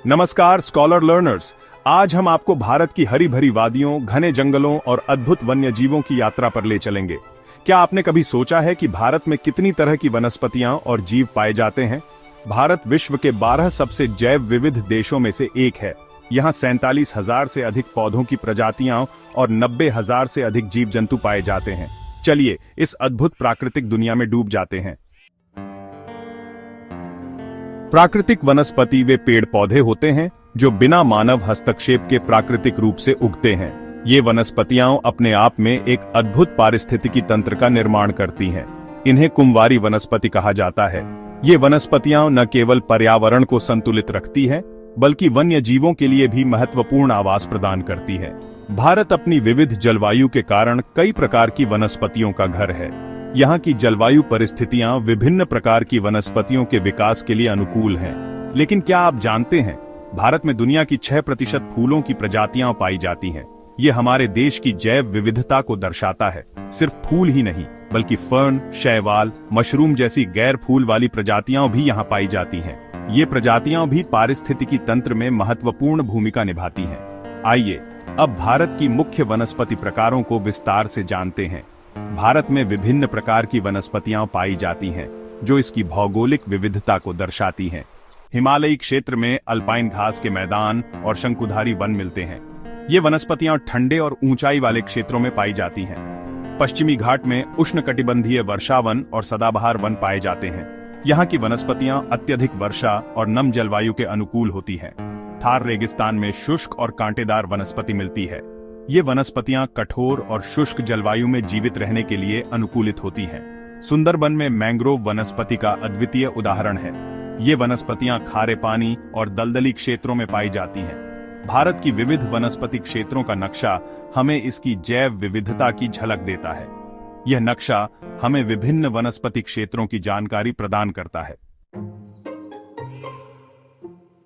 नमस्कार scholar learners. आज हम आपको भारत की हरी भरी वादियों, घने जंगलों और अद्भुत वन्य जीवों की यात्रा पर ले चलेंगे। क्या आपने कभी सोचा है कि भारत में कितनी तरह की वनस्पतियां और जीव पाए जाते हैं? भारत विश्व के 12 सबसे जैव विविध देशों में से एक है। यहाँ 47,000 से अधिक पौधों की प्रजातियां और 90,000 से अधिक जीव जंतु पाए जाते हैं। चलिए इस अद्भुत प्राकृतिक दुनिया में डूब जाते हैं। प्राकृतिक वनस्पति वे पेड़ पौधे होते हैं जो बिना मानव हस्तक्षेप के प्राकृतिक रूप से उगते हैं। ये वनस्पतियां अपने आप में एक अद्भुत पारिस्थितिकी तंत्र का निर्माण करती हैं। इन्हें कुंवारी वनस्पति कहा जाता है। ये वनस्पतियां न केवल पर्यावरण को संतुलित रखती हैं, बल्कि वन्य जीवों के लिए भी महत्वपूर्ण आवास प्रदान करती है। भारत अपनी विविध जलवायु के कारण कई प्रकार की वनस्पतियों का घर है। यहाँ की जलवायु परिस्थितियां विभिन्न प्रकार की वनस्पतियों के विकास के लिए अनुकूल हैं। लेकिन क्या आप जानते हैं, भारत में दुनिया की 6% फूलों की प्रजातियां पाई जाती हैं। ये हमारे देश की जैव विविधता को दर्शाता है। सिर्फ फूल ही नहीं, बल्कि फर्न, शैवाल, मशरूम जैसी गैर फूल वाली प्रजातियां भी यहाँ पाई जाती हैं। ये प्रजातियां भी पारिस्थितिकी तंत्र में महत्वपूर्ण भूमिका निभाती हैं। आइए अब भारत की मुख्य वनस्पति प्रकारों को विस्तार से जानते हैं। भारत में विभिन्न प्रकार की वनस्पतियां पाई जाती हैं, जो इसकी भौगोलिक विविधता को दर्शाती हैं। हिमालयी क्षेत्र में अल्पाइन घास के मैदान और शंकुधारी वन मिलते हैं। ये वनस्पतियां ठंडे और ऊंचाई वाले क्षेत्रों में पाई जाती हैं। पश्चिमी घाट में उष्णकटिबंधीय वर्षावन और सदाबहार वन पाए जाते हैं। यहाँ की वनस्पतियां अत्यधिक वर्षा और नम जलवायु के अनुकूल होती हैं। थार रेगिस्तान में शुष्क और कांटेदार वनस्पति मिलती है। ये वनस्पतियां कठोर और शुष्क जलवायु में जीवित रहने के लिए अनुकूलित होती हैं। सुंदरबन में मैंग्रोव वनस्पति का अद्वितीय उदाहरण है। ये वनस्पतियां खारे पानी और दलदली क्षेत्रों में पाई जाती हैं। भारत की विविध वनस्पति क्षेत्रों का नक्शा हमें इसकी जैव विविधता की झलक देता है। यह नक्शा हमें विभिन्न वनस्पति क्षेत्रों की जानकारी प्रदान करता है।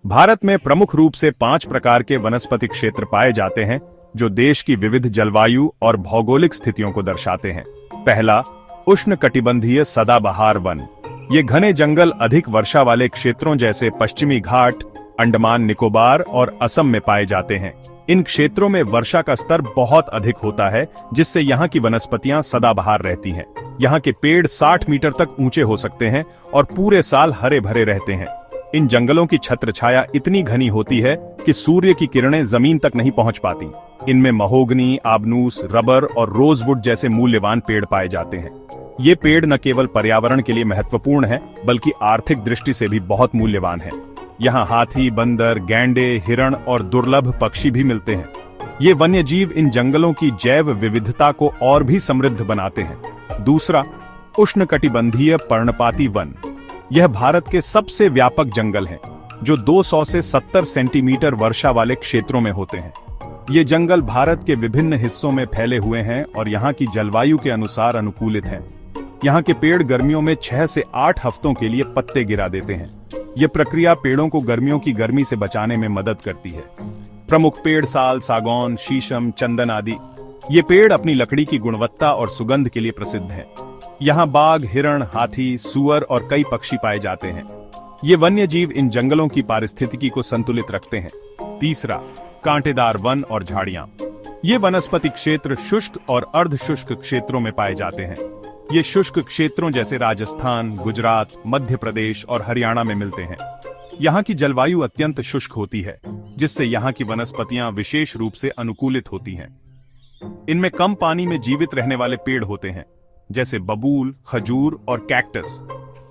भारत में प्रमुख रूप से 5 प्रकार के वनस्पति क्षेत्र पाए जाते हैं, जो देश की विविध जलवायु और भौगोलिक स्थितियों को दर्शाते हैं। पहला, उष्णकटिबंधीय सदाबहार वन। ये घने जंगल अधिक वर्षा वाले क्षेत्रों जैसे पश्चिमी घाट, अंडमान निकोबार और असम में पाए जाते हैं। इन क्षेत्रों में वर्षा का स्तर बहुत अधिक होता है, जिससे यहाँ की वनस्पतियां सदाबहार रहती हैं। यहाँ के पेड़ 60 मीटर तक ऊंचे हो सकते हैं और पूरे साल हरे भरे रहते हैं। इन जंगलों की छत्र छाया इतनी घनी होती है कि सूर्य की किरणें जमीन तक नहीं पहुंच पाती। इनमें महोगनी, आबनूस, रबर और रोजवुड जैसे मूल्यवान पेड़ पाए जाते हैं। ये पेड़ न केवल पर्यावरण के लिए महत्वपूर्ण है, बल्कि आर्थिक दृष्टि से भी बहुत मूल्यवान है। यहाँ हाथी, बंदर, गैंडे, हिरण और दुर्लभ पक्षी भी मिलते हैं। ये वन्य जीव इन जंगलों की जैव विविधता को और भी समृद्ध बनाते हैं। दूसरा, उष्णकटिबंधीय पर्णपाती वन। यह भारत के सबसे व्यापक जंगल हैं, जो 200 से 70 सेंटीमीटर वर्षा वाले क्षेत्रों में होते हैं। ये जंगल भारत के विभिन्न हिस्सों में फैले हुए हैं और यहाँ की जलवायु के अनुसार अनुकूलित हैं। यहाँ के पेड़ गर्मियों में 6 से 8 हफ्तों के लिए पत्ते गिरा देते हैं। ये प्रक्रिया पेड़ों को गर्मियों की गर्मी से बचाने में मदद करती है। प्रमुख पेड़ साल, सागौन, शीशम, चंदन आदि। ये पेड़ अपनी लकड़ी की गुणवत्ता और सुगंध के लिए प्रसिद्ध हैं। यहाँ बाघ, हिरण, हाथी, सुअर और कई पक्षी पाए जाते हैं। ये वन्य जीव इन जंगलों की पारिस्थितिकी को संतुलित रखते हैं। तीसरा, कांटेदार वन और झाड़ियां। ये वनस्पति क्षेत्र शुष्क और अर्ध शुष्क क्षेत्रों में पाए जाते हैं। ये शुष्क क्षेत्रों जैसे राजस्थान, गुजरात, मध्य प्रदेश और हरियाणा में मिलते हैं। यहाँ की जलवायु अत्यंत शुष्क होती है, जिससे यहाँ की वनस्पतियां विशेष रूप से अनुकूलित होती हैं। इनमें कम पानी में जीवित रहने वाले पेड़ होते हैं, जैसे बबूल, खजूर और कैक्टस।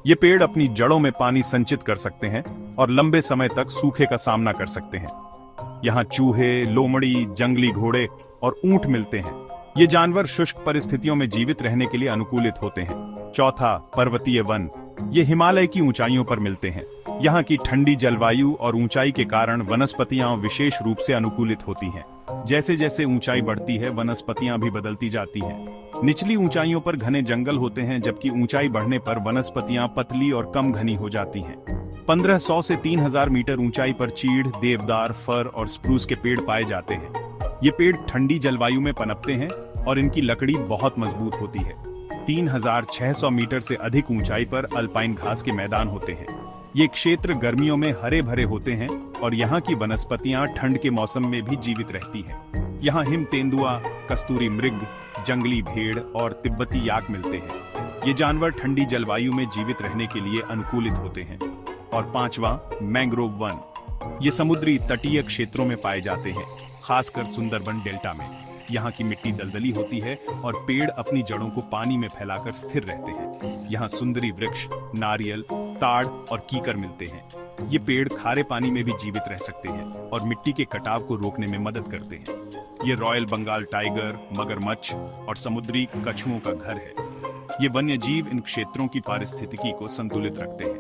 ये पेड़ अपनी जड़ों में पानी संचित कर सकते हैं और लंबे समय तक सूखे का सामना कर सकते हैं। यहाँ चूहे, लोमड़ी, जंगली घोड़े और ऊंट मिलते हैं। ये जानवर शुष्क परिस्थितियों में जीवित रहने के लिए अनुकूलित होते हैं। चौथा, पर्वतीय वन। ये हिमालय की ऊंचाइयों पर मिलते हैं। यहाँ की ठंडी जलवायु और ऊंचाई के कारण वनस्पतियां विशेष रूप से अनुकूलित होती हैं। जैसे जैसे ऊंचाई बढ़ती है, वनस्पतियां भी बदलती जाती हैं। निचली ऊंचाइयों पर घने जंगल होते हैं, जबकि ऊंचाई बढ़ने पर वनस्पतियां पतली और कम घनी हो जाती हैं। 1500 से 3000 मीटर ऊंचाई पर चीड़, देवदार, फर और स्प्रूस के पेड़ पाए जाते हैं। ये पेड़ ठंडी जलवायु में पनपते हैं और इनकी लकड़ी बहुत मजबूत होती है। 3600 मीटर से अधिक ऊंचाई पर अल्पाइन घास के मैदान होते हैं। ये क्षेत्र गर्मियों में हरे भरे होते हैं और यहाँ की वनस्पतियां ठंड के मौसम में भी जीवित रहती हैं। यहाँ हिम तेंदुआ, कस्तूरी मृग, जंगली भेड़ और तिब्बती याक मिलते हैं। ये जानवर ठंडी जलवायु में जीवित रहने के लिए अनुकूलित होते हैं। और पांचवा, मैंग्रोव वन। ये समुद्री तटीय क्षेत्रों में पाए जाते हैं, खासकर सुंदरबन डेल्टा में। यहाँ की मिट्टी दलदली होती है और पेड़ अपनी जड़ों को पानी में फैलाकर स्थिर रहते हैं। यहाँ सुंदरी वृक्ष, नारियल, ताड़ और कीकर मिलते हैं। ये पेड़ खारे पानी में भी जीवित रह सकते हैं और मिट्टी के कटाव को रोकने में मदद करते हैं। ये रॉयल बंगाल टाइगर, मगरमच्छ और समुद्री कछुओं का घर है। ये वन्य जीव इन क्षेत्रों की पारिस्थितिकी को संतुलित रखते हैं।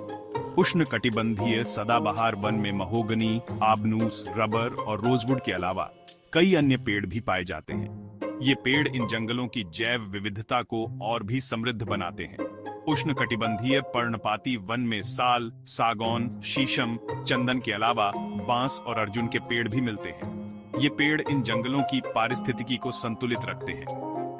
उष्णकटिबंधीय सदाबहार वन में महोगनी, आबनूस, रबर और रोजवुड के अलावा कई अन्य पेड़ भी पाए जाते हैं। ये पेड़ इन जंगलों की जैव विविधता को और भी समृद्ध बनाते हैं। उष्णकटिबंधीय पर्णपाती वन में साल, सागौन, शीशम, चंदन के अलावा बांस और अर्जुन के पेड़ भी मिलते हैं। ये पेड़ इन जंगलों की पारिस्थितिकी को संतुलित रखते हैं।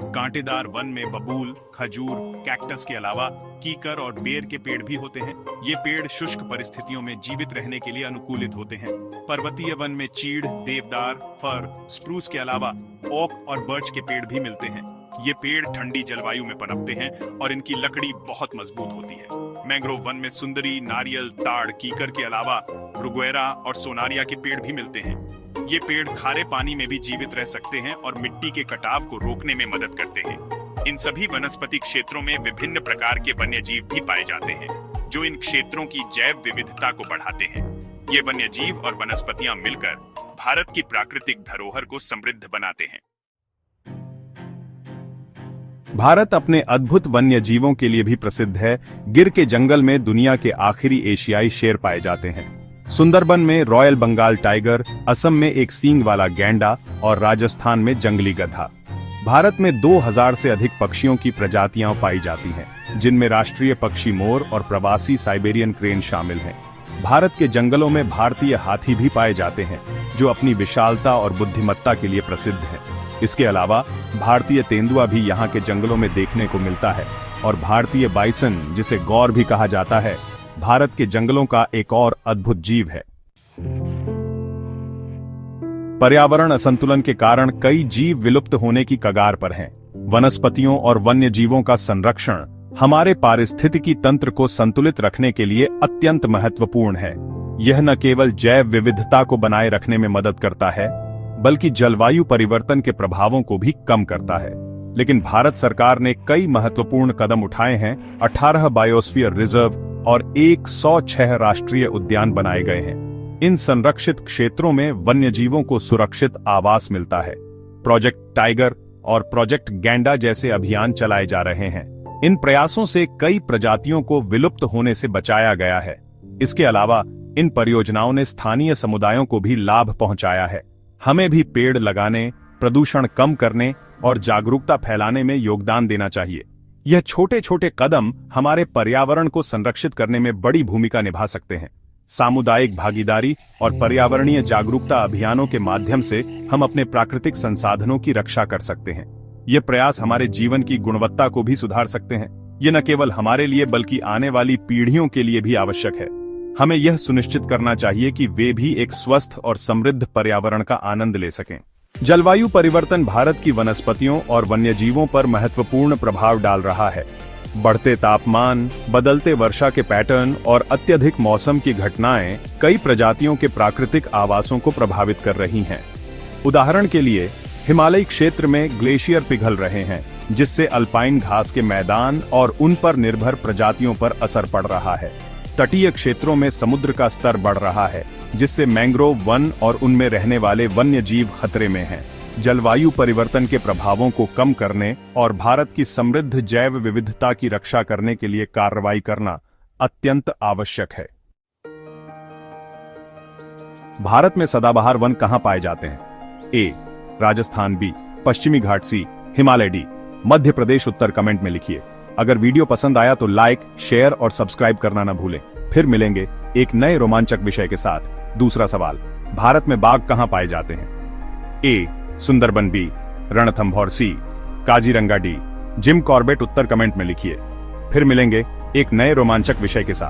कांटेदार वन में बबूल, खजूर, कैक्टस के अलावा कीकर और बेर के पेड़ भी होते हैं। ये पेड़ शुष्क परिस्थितियों में जीवित रहने के लिए अनुकूलित होते हैं। पर्वतीय वन में चीड़, देवदार, फर, स्प्रूस के अलावा ओक और बर्च के पेड़ भी मिलते हैं। ये पेड़ ठंडी जलवायु में पनपते हैं और इनकी लकड़ी बहुत मजबूत होती है। मैंग्रोव वन में सुंदरी, नारियल, ताड़, कीकर के अलावा रुगुएरा और सोनारिया के पेड़ भी मिलते हैं। ये पेड़ खारे पानी में भी जीवित रह सकते हैं और मिट्टी के कटाव को रोकने में मदद करते हैं। इन सभी वनस्पति क्षेत्रों में विभिन्न प्रकार के वन्य जीव भी पाए जाते हैं, जो इन क्षेत्रों की जैव विविधता को बढ़ाते हैं। ये वन्य जीव और वनस्पतियां मिलकर भारत की प्राकृतिक धरोहर को समृद्ध बनाते हैं। भारत अपने अद्भुत वन्य जीवों के लिए भी प्रसिद्ध है। गिर के जंगल में दुनिया के आखिरी एशियाई शेर पाए जाते हैं। सुंदरबन में रॉयल बंगाल टाइगर, असम में एक सींग वाला गैंडा और राजस्थान में जंगली गधा। भारत में 2000 से अधिक पक्षियों की प्रजातियां पाई जाती हैं, जिनमें राष्ट्रीय पक्षी मोर और प्रवासी साइबेरियन क्रेन शामिल हैं। भारत के जंगलों में भारतीय हाथी भी पाए जाते हैं, जो अपनी विशालता और बुद्धिमत्ता के लिए प्रसिद्ध है। इसके अलावा भारतीय तेंदुआ भी यहाँ के जंगलों में देखने को मिलता है और भारतीय बाइसन, जिसे गौर भी कहा जाता है, भारत के जंगलों का एक और अद्भुत जीव है। पर्यावरण असंतुलन के कारण कई जीव विलुप्त होने की कगार पर हैं। वनस्पतियों और वन्य जीवों का संरक्षण हमारे पारिस्थितिकी तंत्र को संतुलित रखने के लिए अत्यंत महत्वपूर्ण है। यह न केवल जैव विविधता को बनाए रखने में मदद करता है, बल्कि जलवायु परिवर्तन के प्रभावों को भी कम करता है। लेकिन भारत सरकार ने कई महत्वपूर्ण कदम उठाए हैं। 18 बायोस्फीयर रिजर्व और 106 राष्ट्रीय उद्यान बनाए गए हैं। इन संरक्षित क्षेत्रों में वन्य जीवों को सुरक्षित आवास मिलता है। प्रोजेक्ट टाइगर और प्रोजेक्ट गैंडा जैसे अभियान चलाए जा रहे हैं। इन प्रयासों से कई प्रजातियों को विलुप्त होने से बचाया गया है। इसके अलावा इन परियोजनाओं ने स्थानीय समुदायों को भी लाभ पहुंचाया है। हमें भी पेड़ लगाने, प्रदूषण कम करने और जागरूकता फैलाने में योगदान देना चाहिए। यह छोटे छोटे कदम हमारे पर्यावरण को संरक्षित करने में बड़ी भूमिका निभा सकते हैं। सामुदायिक भागीदारी और पर्यावरणीय जागरूकता अभियानों के माध्यम से हम अपने प्राकृतिक संसाधनों की रक्षा कर सकते हैं। ये प्रयास हमारे जीवन की गुणवत्ता को भी सुधार सकते हैं। ये न केवल हमारे लिए बल्कि आने वाली पीढ़ियों के लिए भी आवश्यक है। हमें यह सुनिश्चित करना चाहिए कि वे भी एक स्वस्थ और समृद्ध पर्यावरण का आनंद ले सकें। जलवायु परिवर्तन भारत की वनस्पतियों और वन्यजीवों पर महत्वपूर्ण प्रभाव डाल रहा है। बढ़ते तापमान, बदलते वर्षा के पैटर्न और अत्यधिक मौसम की घटनाएं कई प्रजातियों के प्राकृतिक आवासों को प्रभावित कर रही हैं। उदाहरण के लिए, हिमालयी क्षेत्र में ग्लेशियर पिघल रहे हैं, जिससे अल्पाइन घास के मैदान और उन पर निर्भर प्रजातियों पर असर पड़ रहा है। तटीय क्षेत्रों में समुद्र का स्तर बढ़ रहा है, जिससे मैंग्रोव वन और उनमें रहने वाले वन्य जीव खतरे में हैं। जलवायु परिवर्तन के प्रभावों को कम करने और भारत की समृद्ध जैव विविधता की रक्षा करने के लिए कार्रवाई करना अत्यंत आवश्यक है। भारत में सदाबहार वन कहां पाए जाते हैं? ए, राजस्थान। बी, पश्चिमी घाट। सी, हिमालय। डी, मध्य प्रदेश। उत्तर कमेंट में लिखिए। अगर वीडियो पसंद आया तो लाइक, शेयर और सब्सक्राइब करना न भूलें। फिर मिलेंगे एक नए रोमांचक विषय के साथ। दूसरा सवाल, भारत में बाघ कहां पाए जाते हैं? A, Sundarban. B, Ranthambore. C, Kaziranga. D, Jim Corbett. उत्तर कमेंट में लिखिए। फिर मिलेंगे एक नए रोमांचक विषय के साथ।